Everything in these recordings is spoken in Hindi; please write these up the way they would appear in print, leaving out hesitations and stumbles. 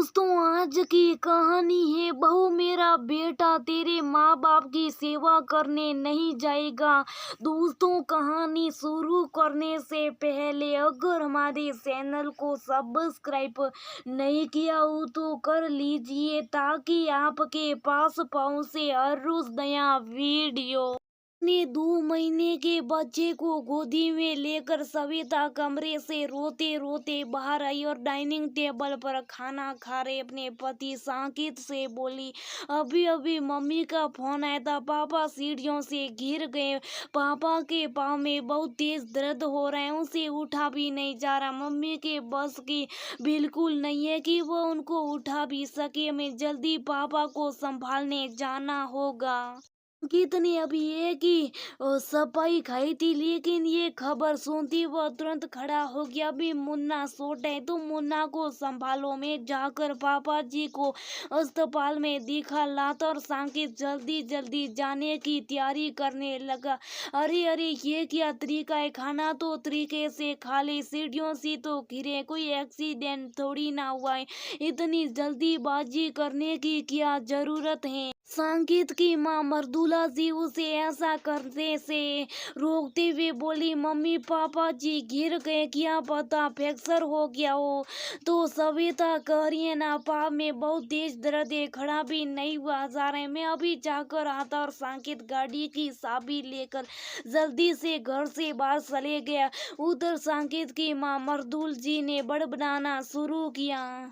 दोस्तों, आज की कहानी है बहू मेरा बेटा तेरे माँ बाप की सेवा करने नहीं जाएगा। दोस्तों, कहानी शुरू करने से पहले अगर हमारे चैनल को सब्सक्राइब नहीं किया हो तो कर लीजिए ताकि आपके पास पहुंचे हर रोज नया वीडियो। अपने 2 महीने के बच्चे को गोदी में लेकर सविता कमरे से रोते रोते बाहर आई और डाइनिंग टेबल पर खाना खा रहे अपने पति साकेत से बोली, अभी अभी मम्मी का फोन आया था, पापा सीढ़ियों से गिर गए, पापा के पाँव में बहुत तेज दर्द हो रहा है, उसे उठा भी नहीं जा रहा, मम्मी के बस की बिल्कुल नहीं है कि वो उनको उठा भी सके, हमें जल्दी पापा को संभालने जाना होगा। कितने अभी एक ही सफाई खाई थी, लेकिन ये खबर सुनती वह तुरंत खड़ा हो गया। अभी मुन्ना सोता है तो मुन्ना को संभालो। मैं जाकर पापा जी को अस्पताल में दिखा लाता और साकेत जल्दी जल्दी जाने की तैयारी करने लगा। अरे अरे, ये क्या तरीका है, खाना तो तरीके से खा ले, सीढ़ियों से तो गिरे, कोई एक्सीडेंट थोड़ी ना हुआ है, इतनी जल्दीबाजी करने की क्या जरूरत है। साकेत की माँ मर्दुला जी उसे ऐसा करने से रोकते हुए बोली, मम्मी पापा जी गिर गए, क्या पता फ्रैक्चर हो गया हो। तो सविता कह रही है ना, पाप में बहुत तेज दर्द है, खड़ा भी नहीं हुआ जा रहा है, मैं अभी जाकर आता। और साकेत गाड़ी की चाबी लेकर जल्दी से घर से बाहर चले गया। उधर साकेत की माँ मर्दुल जी ने बड़बड़ाना शुरू किया,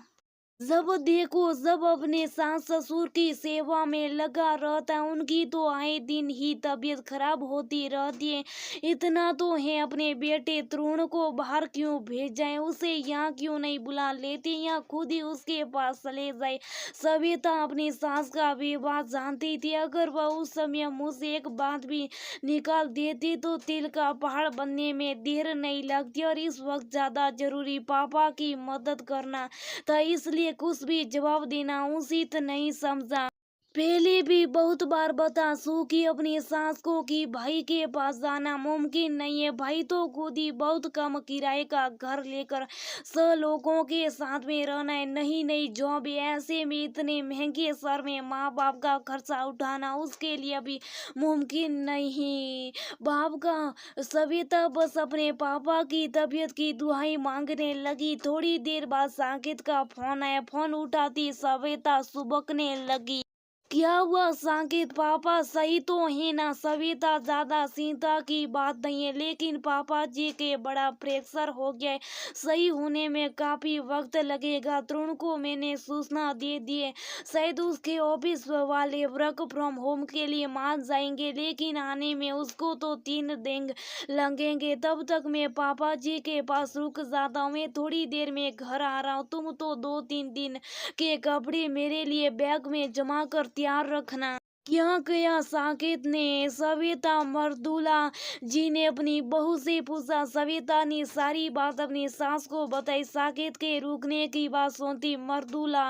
जब देखो जब अपने सास ससुर की सेवा में लगा रहता है, उनकी तो आए दिन ही तबीयत खराब होती रहती है। इतना तो है, अपने बेटे तरुण को बाहर क्यों भेज जाए, उसे यहाँ क्यों नहीं बुला लेते, यहाँ खुद ही उसके पास चले जाए। सविता अपनी सास का विवाह जानती थी, अगर वह उस समय मुझसे एक बात भी निकाल देती तो तिल का पहाड़ बनने में देर नहीं लगती। और इस वक्त ज्यादा जरूरी पापा की मदद करना था, इसलिए कुछ भी जवाब देना उचित नहीं समझा। पहले भी बहुत बार बता चुकी अपनी सास को कि भाई के पास जाना मुमकिन नहीं है, भाई तो खुद ही बहुत कम किराए का घर लेकर 100 लोगों के साथ में रहना है, नहीं नहीं जॉब, ऐसे में इतने महंगे शहर में माँ बाप का खर्चा उठाना उसके लिए भी मुमकिन नहीं। बाप का सविता बस अपने पापा की तबीयत की दुआई मांगने लगी। थोड़ी देर बाद साकेत का फोन आया, फोन उठाती सविता सुबकने लगी, क्या हुआ साकेत, पापा सही तो है ना। सविता, ज्यादा चिंता की बात नहीं है, लेकिन पापा जी के बड़ा फ्रैक्चर हो गया है, सही होने में काफी वक्त लगेगा। तरुण को मैंने सूचना दे दी है, शायद उसके ऑफिस वाले वर्क फ्रॉम होम के लिए मान जाएंगे, लेकिन आने में उसको तो 3 दिन लगेंगे। तब तक मैं पापा जी के पास रुक जाता हूँ, मैं थोड़ी देर में घर आ रहा हूँ, तुम तो 2-3 दिन के कपड़े मेरे लिए बैग में जमा कर तैयार रखना। क्या किया साकेत ने, सविता मर्दुला जी ने अपनी बहू से पूछा। सविता ने सारी बात अपनी सास को बताई। साकेत के रुकने की बात सुनती मर्दुला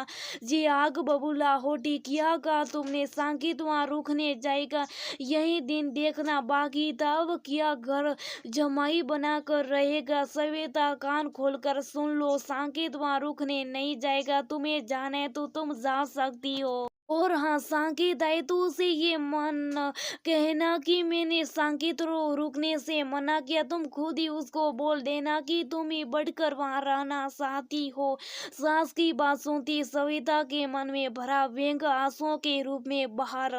जी आग बबूला होती, क्या कहा तुमने, साकेत वहाँ रुकने जाएगा, यही दिन देखना बाकी था, अब क्या घर जमाई बना कर रहेगा। सविता, कान खोलकर सुन लो, साकेत वहाँ रुकने नहीं जाएगा, तुम्हें जाना है तो तुम जा सकती हो। और हाँ, साकेत आए तो उसे ये मन कहना कि मैंने साकेत रुकने से मना किया, तुम खुद ही उसको बोल देना कि तुम ही बढ़कर वहां रहना चाहती हो। सास की बात सुनती सविता के मन में भरा व्यंग आंसुओं के रूप में बाहर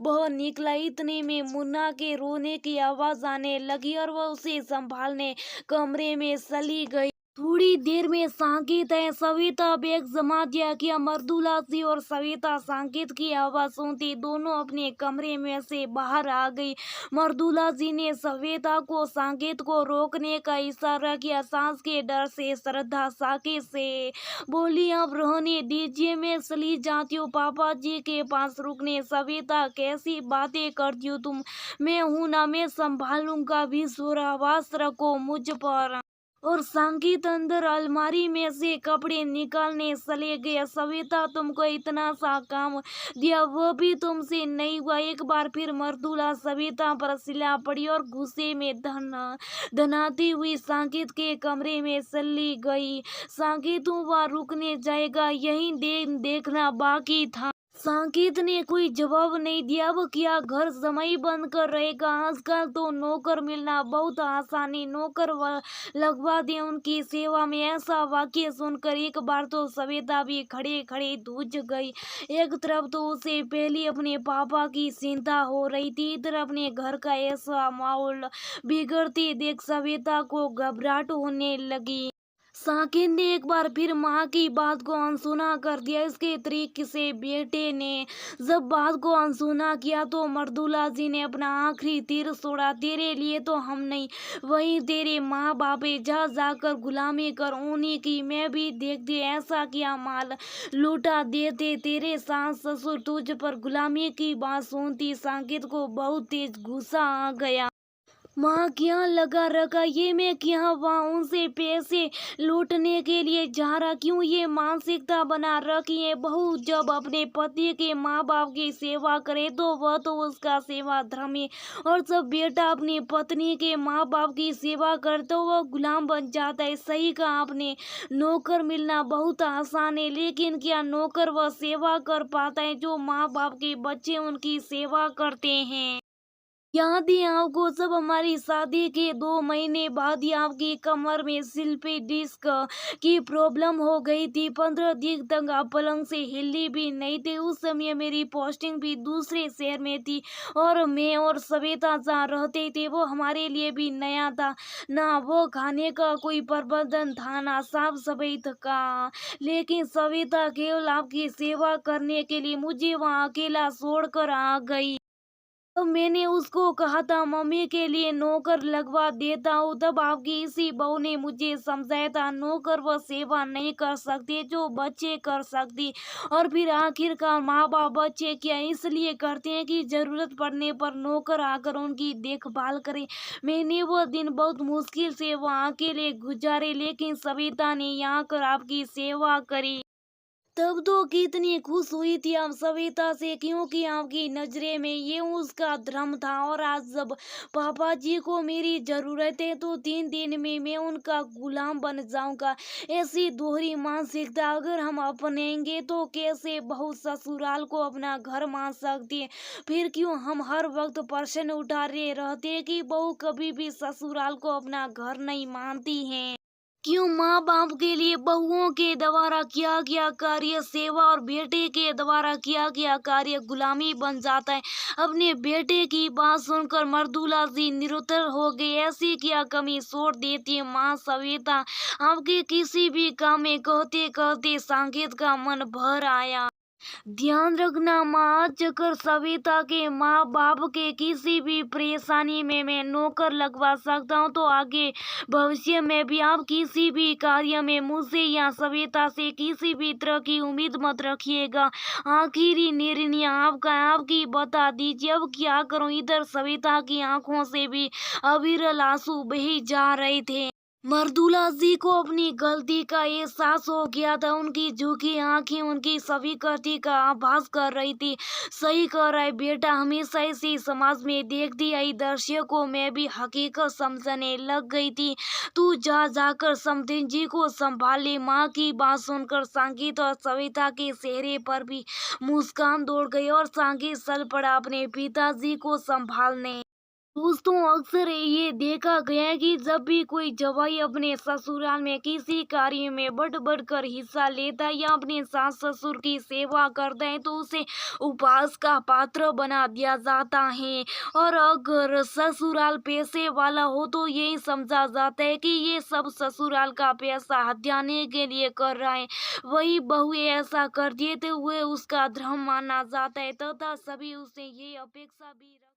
बह निकला। इतने में मुन्ना के रोने की आवाज आने लगी और वह उसे संभालने कमरे में चली गई। थोड़ी देर में साकेत है, सविता बैग जमा दिया किया। मर्दुला जी और सविता साकेत की आवाज सुनती दोनों अपने कमरे में से बाहर आ गई। मर्दुला जी ने सविता को साकेत को रोकने का इशारा किया। सास के डर से श्रद्धा साकेत से बोली, अब रहने दीजिए, मैं चली जाती हूँ पापा जी के पास रुकने। सविता, कैसी बातें करती हो तुम, मैं हूं ना, मैं संभालूंगा, विश्वास रखो मुझ पर। और संगीत अंदर अलमारी में से कपड़े निकालने चले गए। सविता, तुमको इतना सा काम दिया वो भी तुमसे नहीं हुआ। एक बार फिर मर्दुला सविता पर चिल्ला पड़ी और गुस्से में धनाती हुई संगीत के कमरे में चली गई। संगीत वह रुकने जाएगा यही देखना बाकी था। संगीत ने कोई जवाब नहीं दिया। वो क्या घर जमाई बन कर रहेगा? आजकल तो नौकर मिलना बहुत आसानी, नौकर लगवा दे उनकी सेवा में। ऐसा वाक्य सुनकर एक बार तो सविता भी खड़े खड़े दूज गई। एक तरफ तो उसे पहले अपने पापा की चिंता हो रही थी, इधर अपने घर का ऐसा माहौल बिगड़ते देख सविता को घबराहट होने लगी। साकिब ने एक बार फिर माँ की बात को अनसुना कर दिया। इसके तरीके से बेटे ने जब बात को अनसुना किया तो मर्दुला जी ने अपना आखिरी तीर छोड़ा। तेरे लिए तो हम नहीं, वही तेरे माँ बाप जा जाकर गुलामी कर उन्हीं की। मैं भी देखती ऐसा क्या माल लूटा देते। तेरे सास ससुर तुझ पर गुलामी की बात सुनती साकिब को बहुत तेज गुस्सा आ गया। माँ क्या लगा रखा ये, मैं क्या वहाँ उनसे पैसे लूटने के लिए जा रहा? क्यों ये मानसिकता बना रखी है? बहू जब अपने पति के माँ बाप की सेवा करे तो वह तो उसका सेवा धर्म है, और जब बेटा अपनी पत्नी के माँ बाप की सेवा करे तो वह गुलाम बन जाता है। सही कहा आपने, नौकर मिलना बहुत आसान है, लेकिन क्या नौकर वह सेवा कर पाता है जो माँ बाप के बच्चे उनकी सेवा करते हैं? याद है आपको, जब हमारी शादी के 2 महीने बाद ही आपकी कमर में स्लिप डिस्क की प्रॉब्लम हो गई थी। 15 दिन तक आप पलंग से हिली भी नहीं थे। उस समय मेरी पोस्टिंग भी दूसरे शहर में थी और मैं और सविता जहाँ रहते थे वो हमारे लिए भी नया था। ना वो खाने का कोई प्रबंधन था, ना साफ सफाई का, लेकिन सविता केवल आपकी सेवा करने के लिए मुझे वहाँ अकेला छोड़कर आ गई। तो मैंने उसको कहा था मम्मी के लिए नौकर लगवा देता हूँ। तब आपकी इसी बहू ने मुझे समझाया था नौकर वह सेवा नहीं कर सकती जो बच्चे कर सकती। और फिर आखिरकार माँ बाप बच्चे क्या इसलिए करते हैं कि जरूरत पड़ने पर नौकर आकर उनकी देखभाल करे। मैंने वो दिन बहुत मुश्किल से वहाँ अकेले गुजारे, लेकिन सविता ने यहाँ कर आपकी सेवा करी। तब तो कितनी खुश हुई थी हम सविता से, क्योंकि आपकी नजरें में ये उसका धर्म था। और आज जब पापा जी को मेरी जरूरत है तो 3 दिन में मैं उनका गुलाम बन जाऊंगा। ऐसी दोहरी मानसिकता अगर हम अपनाएंगे तो कैसे बहू ससुराल को अपना घर मान सकती है? फिर क्यों हम हर वक्त प्रश्न उठा रहे रहते हैं कि बहू कभी भी ससुराल को अपना घर नहीं मानती है? क्यों माँ बाप के लिए बहुओं के द्वारा किया गया कार्य सेवा और बेटे के द्वारा किया गया कार्य गुलामी बन जाता है? अपने बेटे की बात सुनकर मर्दुला जी निरुत्तर हो गई। ऐसी क्या कमी छोड़ देती है माँ सविता? आपके किसी भी काम में कहते कहते संकेत का मन भर आया। ध्यान रखना माँ, आज अगर सविता के माँ बाप के किसी भी परेशानी में मैं नौकर लगवा सकता हूँ तो आगे भविष्य में भी आप किसी भी कार्य में मुझसे या सविता से किसी भी तरह की उम्मीद मत रखिएगा। आखिरी निर्णय आपका, आपकी बता दीजिए अब क्या करूँ? इधर सविता की आंखों से भी अविरल आंसू बही जा रहे थे। मर्दुला जी को अपनी गलती का एहसास हो गया था। उनकी झुकी आंखें उनकी स्वीकृति का आभास कर रही थी। सही कह रहा है बेटा, हमेशा इसी समाज में देखती आई दृश्य को मैं भी हकीकत समझने लग गई थी। तू जा जाकर समथिंग जी को संभाल ले। माँ की बात सुनकर संगीत और सविता के चेहरे पर भी मुस्कान दौड़ गई और संगीत चल पड़ा अपने पिताजी को संभालने। दोस्तों, अक्सर ये देखा गया है कि जब भी कोई जवाई अपने ससुराल में किसी कार्य में बढ़ बढ़ कर हिस्सा लेता है या अपने सास ससुर की सेवा करता है तो उसे उपहास का पात्र बना दिया जाता है। और अगर ससुराल पैसे वाला हो तो यही समझा जाता है कि ये सब ससुराल का पैसा हथियाने के लिए कर रहा है। वही बहू ऐसा करती है तो वह उसका धर्म माना जाता है तथा सभी उससे ये अपेक्षा भी